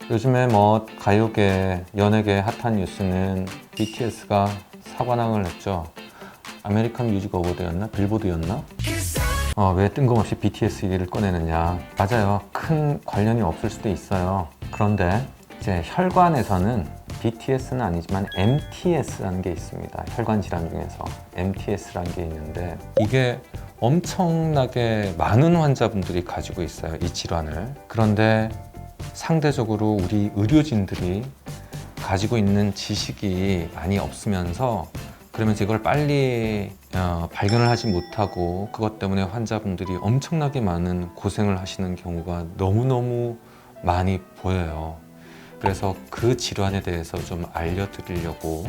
요즘에 뭐 가요계, 연예계 핫한 뉴스는 BTS가 사관왕을 했죠. 아메리칸 뮤직 어워드였나? 빌보드였나? 왜 뜬금없이 BTS 얘기를 꺼내느냐. 맞아요. 큰 관련이 없을 수도 있어요. 그런데 이제 혈관에서는 BTS는 아니지만 MTS라는 게 있습니다. 혈관 질환 중에서 MTS라는 게 있는데 이게 엄청나게 많은 환자분들이 가지고 있어요. 이 질환을. 그런데 상대적으로 우리 의료진들이 가지고 있는 지식이 많이 없으면서 그러면서 이걸 빨리 발견을 하지 못하고 그것 때문에 환자분들이 엄청나게 많은 고생을 하시는 경우가 너무너무 많이 보여요. 그래서 그 질환에 대해서 좀 알려드리려고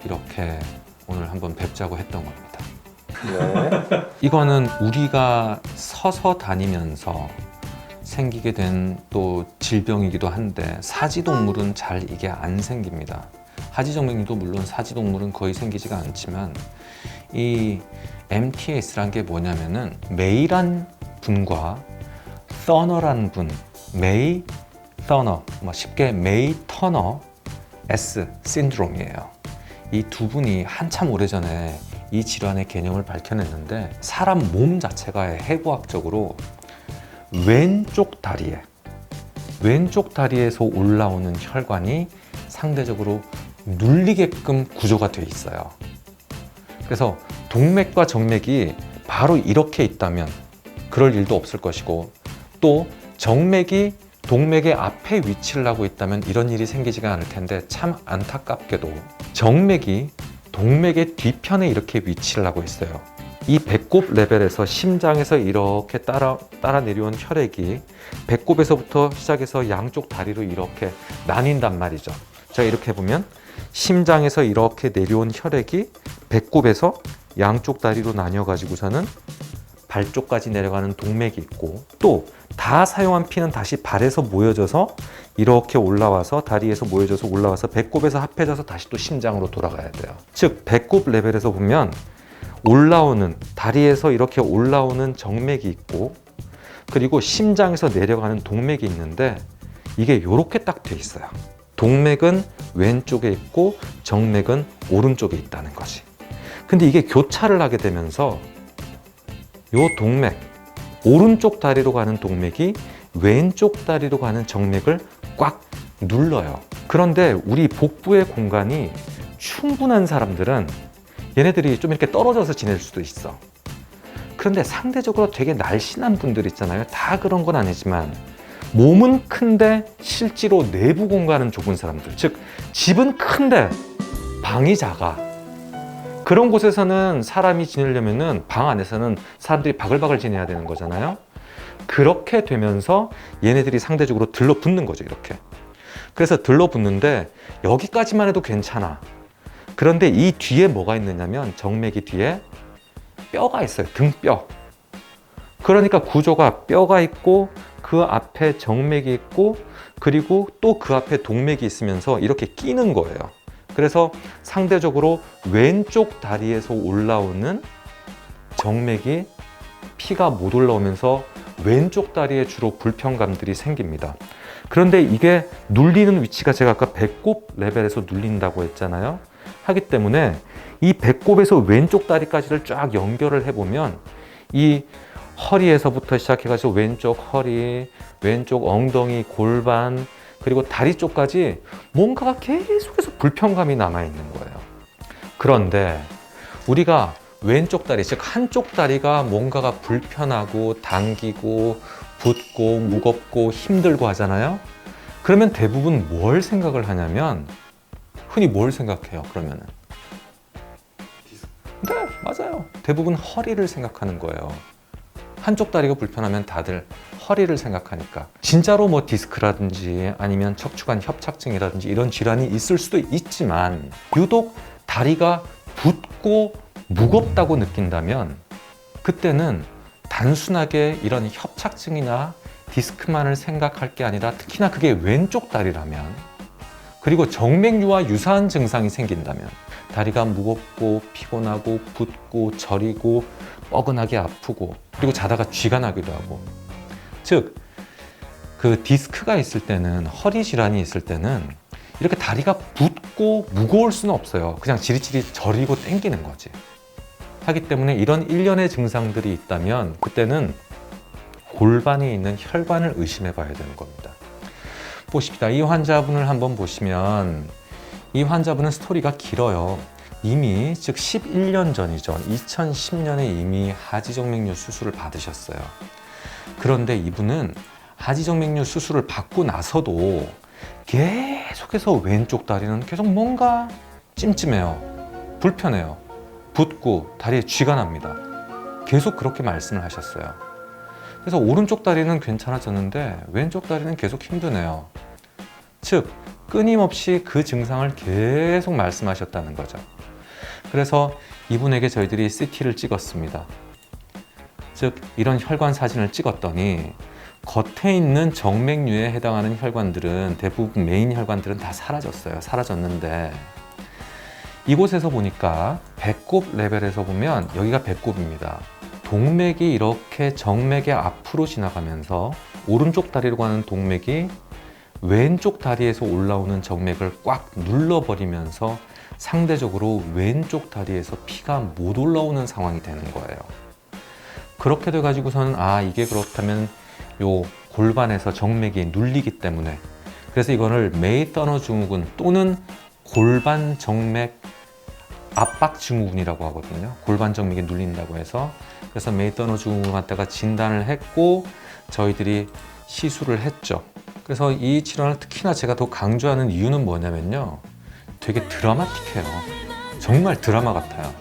이렇게 오늘 한번 뵙자고 했던 겁니다. 네. 이거는 우리가 서서 다니면서 생기게 된 또 질병이기도 한데 사지동물은 잘 이게 안 생깁니다. 하지정맥류도 물론 사지동물은 거의 생기지가 않지만 이 MTS란 게 뭐냐면은 메이란 분과 터너란 분, 메이 터너, 쉽게 메이 터너 S 신드롬이에요. 이 두 분이 한참 오래전에 이 질환의 개념을 밝혀냈는데 사람 몸 자체가 해부학적으로 왼쪽 다리에서 올라오는 혈관이 상대적으로 눌리게끔 구조가 되어 있어요. 그래서 동맥과 정맥이 바로 이렇게 있다면 그럴 일도 없을 것이고 또 정맥이 동맥의 앞에 위치를 하고 있다면 이런 일이 생기지가 않을 텐데 참 안타깝게도 정맥이 동맥의 뒤편에 이렇게 위치를 하고 있어요. 이 배꼽 레벨에서 심장에서 이렇게 따라 내려온 혈액이 배꼽에서부터 시작해서 양쪽 다리로 이렇게 나뉜단 말이죠. 자, 이렇게 보면 심장에서 이렇게 내려온 혈액이 배꼽에서 양쪽 다리로 나뉘어 가지고서는 발 쪽까지 내려가는 동맥이 있고 또 다 사용한 피는 다시 발에서 모여져서 이렇게 올라와서 다리에서 모여져서 올라와서 배꼽에서 합해져서 다시 또 심장으로 돌아가야 돼요. 즉 배꼽 레벨에서 보면 올라오는 다리에서 이렇게 올라오는 정맥이 있고 그리고 심장에서 내려가는 동맥이 있는데 이게 이렇게 딱 돼 있어요. 동맥은 왼쪽에 있고 정맥은 오른쪽에 있다는 거지. 근데 이게 교차를 하게 되면서 요 동맥, 오른쪽 다리로 가는 동맥이 왼쪽 다리로 가는 정맥을 꽉 눌러요. 그런데 우리 복부의 공간이 충분한 사람들은 얘네들이 좀 이렇게 떨어져서 지낼 수도 있어. 그런데 상대적으로 되게 날씬한 분들 있잖아요. 다 그런 건 아니지만 몸은 큰데 실제로 내부 공간은 좁은 사람들. 즉 집은 큰데 방이 작아. 그런 곳에서는 사람이 지내려면은 방 안에서는 사람들이 바글바글 지내야 되는 거잖아요. 그렇게 되면서 얘네들이 상대적으로 들러붙는 거죠. 이렇게. 그래서 들러붙는데 여기까지만 해도 괜찮아. 그런데 이 뒤에 뭐가 있느냐면 정맥이 뒤에 뼈가 있어요. 등뼈. 그러니까 구조가 뼈가 있고 그 앞에 정맥이 있고 그리고 또 그 앞에 동맥이 있으면서 이렇게 끼는 거예요. 그래서 상대적으로 왼쪽 다리에서 올라오는 정맥이 피가 못 올라오면서 왼쪽 다리에 주로 불편감들이 생깁니다. 그런데 이게 눌리는 위치가 제가 아까 배꼽 레벨에서 눌린다고 했잖아요. 하기 때문에 이 배꼽에서 왼쪽 다리까지를 쫙 연결을 해보면 이 허리에서부터 시작해가지고 왼쪽 허리, 왼쪽 엉덩이, 골반 그리고 다리 쪽까지 뭔가가 계속해서 불편감이 남아있는 거예요. 그런데 우리가 왼쪽 다리, 즉 한쪽 다리가 뭔가가 불편하고 당기고 붓고 무겁고 힘들고 하잖아요. 그러면 대부분 뭘 생각을 하냐면 흔히 뭘 생각해요, 그러면은? 네, 맞아요. 대부분 허리를 생각하는 거예요. 한쪽 다리가 불편하면 다들 허리를 생각하니까. 진짜로 뭐 디스크라든지 아니면 척추관 협착증이라든지 이런 질환이 있을 수도 있지만 유독 다리가 붓고 무겁다고 느낀다면 그때는 단순하게 이런 협착증이나 디스크만을 생각할 게 아니라 특히나 그게 왼쪽 다리라면 그리고 정맥류와 유사한 증상이 생긴다면 다리가 무겁고 피곤하고 붓고 저리고 뻐근하게 아프고 그리고 자다가 쥐가 나기도 하고 즉 그 디스크가 있을 때는, 허리 질환이 있을 때는 이렇게 다리가 붓고 무거울 수는 없어요. 그냥 지리지리 저리고 당기는 거지. 하기 때문에 이런 일련의 증상들이 있다면 그때는 골반에 있는 혈관을 의심해 봐야 되는 겁니다. 보십시다. 이 환자분을 한번 보시면 이 환자분은 스토리가 길어요. 이미 즉 11년 전이죠. 2010년에 이미 하지정맥류 수술을 받으셨어요. 그런데 이분은 하지정맥류 수술을 받고 나서도 계속해서 왼쪽 다리는 계속 뭔가 찜찜해요. 불편해요. 붓고 다리에 쥐가 납니다. 계속 그렇게 말씀을 하셨어요. 그래서 오른쪽 다리는 괜찮아졌는데 왼쪽 다리는 계속 힘드네요. 즉 끊임없이 그 증상을 계속 말씀하셨다는 거죠. 그래서 이분에게 저희들이 CT를 찍었습니다. 즉 이런 혈관 사진을 찍었더니 겉에 있는 정맥류에 해당하는 혈관들은 대부분 메인 혈관들은 다 사라졌어요. 사라졌는데 이곳에서 보니까 배꼽 레벨에서 보면 여기가 배꼽입니다. 동맥이 이렇게 정맥의 앞으로 지나가면서 오른쪽 다리로 가는 동맥이 왼쪽 다리에서 올라오는 정맥을 꽉 눌러버리면서 상대적으로 왼쪽 다리에서 피가 못 올라오는 상황이 되는 거예요. 그렇게 돼가지고서는 이게 그렇다면 요 골반에서 정맥이 눌리기 때문에, 그래서 이거를 메이터너 증후군 또는 골반 정맥 압박 증후군이라고 하거든요. 골반 정맥이 눌린다고 해서. 그래서 메이터너 증후군 갖다가 진단을 했고 저희들이 시술을 했죠. 그래서 이 질환을 특히나 제가 더 강조하는 이유는 뭐냐면요, 되게 드라마틱해요. 정말 드라마 같아요.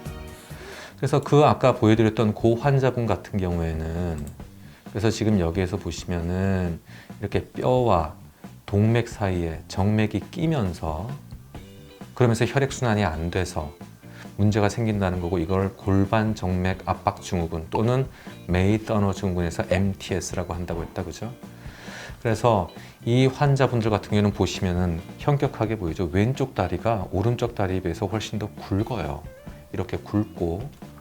그래서 그 아까 보여드렸던 그 환자분 같은 경우에는, 그래서 지금 여기에서 보시면은 이렇게 뼈와 동맥 사이에 정맥이 끼면서, 그러면서 혈액순환이 안 돼서 문제가 생긴다는 거고, 이걸 골반 정맥 압박 증후군 또는 메이터너 증후군에서 MTS라고 한다고 했다, 그죠? 그래서 이 환자분들 같은 경우는 보시면은 현격하게 보이죠. 왼쪽 다리가 오른쪽 다리에 비해서 훨씬 더 굵어요. 이렇게 굵고,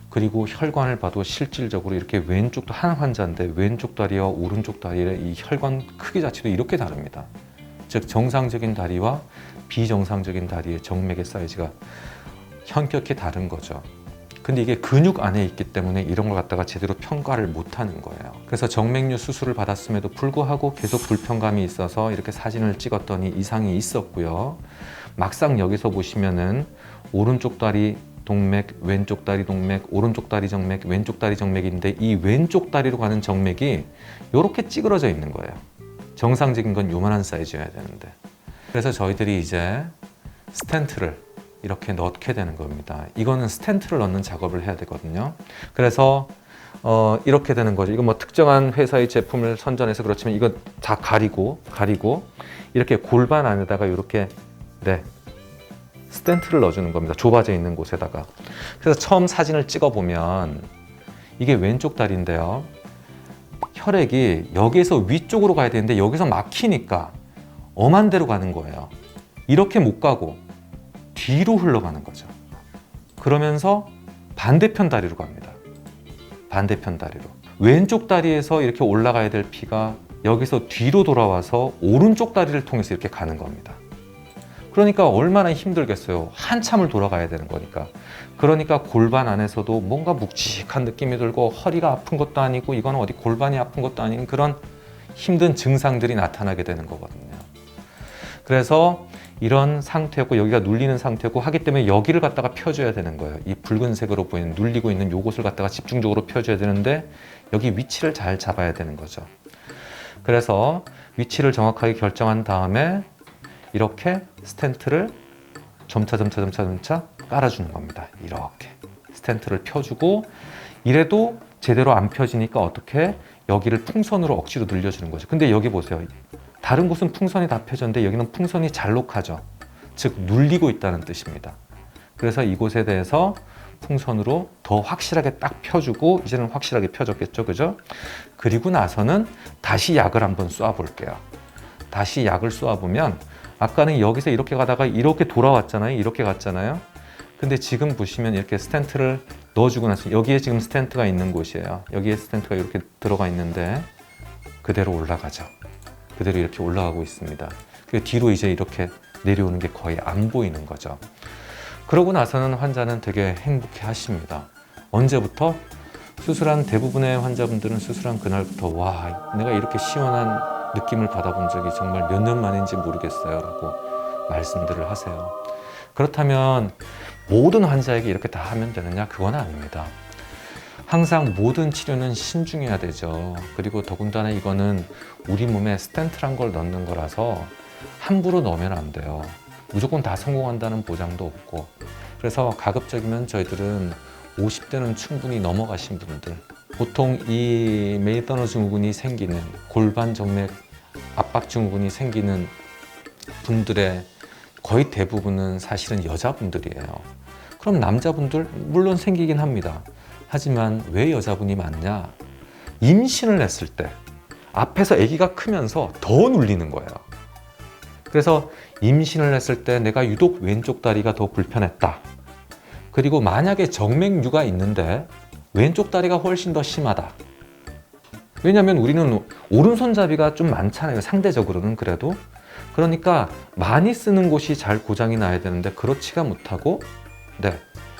그리고 혈관을 봐도 실질적으로 이렇게 왼쪽도 한 환자인데 왼쪽 다리와 오른쪽 다리의 이 혈관 크기 자체도 이렇게 다릅니다. 즉 정상적인 다리와 비정상적인 다리의 정맥의 사이즈가 현격히 다른 거죠. 근데 이게 근육 안에 있기 때문에 이런 걸 갖다가 제대로 평가를 못 하는 거예요. 그래서 정맥류 수술을 받았음에도 불구하고 계속 불편감이 있어서 이렇게 사진을 찍었더니 이상이 있었고요. 막상 여기서 보시면은 오른쪽 다리 동맥, 왼쪽 다리 동맥, 오른쪽 다리 정맥, 왼쪽 다리 정맥인데 이 왼쪽 다리로 가는 정맥이 이렇게 찌그러져 있는 거예요. 정상적인 건 요만한 사이즈여야 되는데. 그래서 저희들이 이제 스텐트를 이렇게 넣게 되는 겁니다. 이거는 스텐트를 넣는 작업을 해야 되거든요. 그래서 이렇게 되는 거죠. 이거 뭐 특정한 회사의 제품을 선전해서 그렇지만 이거 다 가리고 이렇게 골반 안에다가 이렇게 스텐트를 넣어주는 겁니다. 좁아져 있는 곳에다가. 그래서 처음 사진을 찍어보면 이게 왼쪽 다리인데요. 혈액이 여기에서 위쪽으로 가야 되는데 여기서 막히니까 엄한 데로 가는 거예요. 이렇게 못 가고 뒤로 흘러가는 거죠. 그러면서 반대편 다리로 갑니다. 반대편 다리로. 왼쪽 다리에서 이렇게 올라가야 될 피가 여기서 뒤로 돌아와서 오른쪽 다리를 통해서 이렇게 가는 겁니다. 그러니까 얼마나 힘들겠어요. 한참을 돌아가야 되는 거니까. 그러니까 골반 안에서도 뭔가 묵직한 느낌이 들고 허리가 아픈 것도 아니고 이건 어디 골반이 아픈 것도 아닌 그런 힘든 증상들이 나타나게 되는 거거든요. 그래서 이런 상태였고 여기가 눌리는 상태고 하기 때문에 여기를 갖다가 펴줘야 되는 거예요. 이 붉은색으로 보이는 눌리고 있는 요것을 갖다가 집중적으로 펴줘야 되는데 여기 위치를 잘 잡아야 되는 거죠. 그래서 위치를 정확하게 결정한 다음에 이렇게 스텐트를 점차 깔아주는 겁니다. 이렇게 스텐트를 펴주고, 이래도 제대로 안 펴지니까 어떻게 여기를 풍선으로 억지로 늘려주는 거죠. 근데 여기 보세요. 다른 곳은 풍선이 다 펴졌는데 여기는 풍선이 잘록하죠. 즉 눌리고 있다는 뜻입니다. 그래서 이곳에 대해서 풍선으로 더 확실하게 딱 펴주고, 이제는 확실하게 펴졌겠죠, 그죠? 그리고 나서는 다시 약을 한번 쏴 볼게요. 다시 약을 쏘아 보면 아까는 여기서 이렇게 가다가 이렇게 돌아왔잖아요. 이렇게 갔잖아요. 근데 지금 보시면 이렇게 스텐트를 넣어주고 나서 여기에 지금 스텐트가 있는 곳이에요. 여기에 스텐트가 이렇게 들어가 있는데 그대로 올라가죠. 그대로 이렇게 올라가고 있습니다. 그 뒤로 이제 이렇게 내려오는 게 거의 안 보이는 거죠. 그러고 나서는 환자는 되게 행복해 하십니다. 언제부터? 수술한 대부분의 환자분들은 수술한 그날부터 와, 내가 이렇게 시원한 느낌을 받아본 적이 정말 몇 년 만인지 모르겠어요 라고 말씀들을 하세요. 그렇다면 모든 환자에게 이렇게 다 하면 되느냐? 그건 아닙니다. 항상 모든 치료는 신중해야 되죠. 그리고 더군다나 이거는 우리 몸에 스텐트란 걸 넣는 거라서 함부로 넣으면 안 돼요. 무조건 다 성공한다는 보장도 없고. 그래서 가급적이면 저희들은 50대는 충분히 넘어가신 분들, 보통 이 메이터너 증후군이 생기는 골반 정맥 압박 증후군이 생기는 분들의 거의 대부분은 사실은 여자분들이에요. 그럼 남자분들 물론 생기긴 합니다. 하지만 왜 여자분이 많냐? 임신을 했을 때 앞에서 아기가 크면서 더 눌리는 거예요. 그래서 임신을 했을 때 내가 유독 왼쪽 다리가 더 불편했다. 그리고 만약에 정맥류가 있는데 왼쪽 다리가 훨씬 더 심하다. 왜냐하면 우리는 오른손잡이가 좀 많잖아요. 상대적으로는 그래도. 그러니까 많이 쓰는 곳이 잘 고장이 나야 되는데 그렇지가 못하고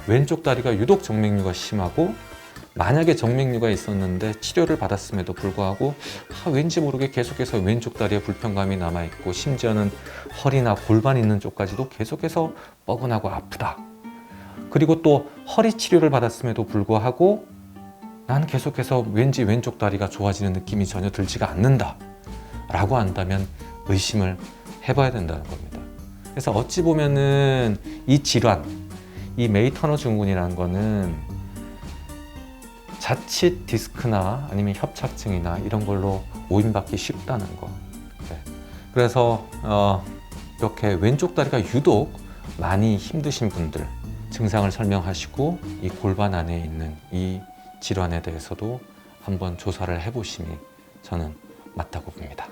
왼쪽 다리가 유독 정맥류가 심하고 만약에 정맥류가 있었는데 치료를 받았음에도 불구하고 왠지 모르게 계속해서 왼쪽 다리에 불편감이 남아있고 심지어는 허리나 골반 있는 쪽까지도 계속해서 뻐근하고 아프다. 그리고 또 허리 치료를 받았음에도 불구하고 난 계속해서 왠지 왼쪽 다리가 좋아지는 느낌이 전혀 들지가 않는다 라고 한다면 의심을 해봐야 된다는 겁니다. 그래서 어찌 보면은 이 질환, 이 메이터너 증후군이라는 거는 자칫 디스크나 아니면 협착증이나 이런 걸로 오인받기 쉽다는 거. 그래서 이렇게 왼쪽 다리가 유독 많이 힘드신 분들 증상을 설명하시고 이 골반 안에 있는 이 질환에 대해서도 한번 조사를 해보심이 저는 맞다고 봅니다.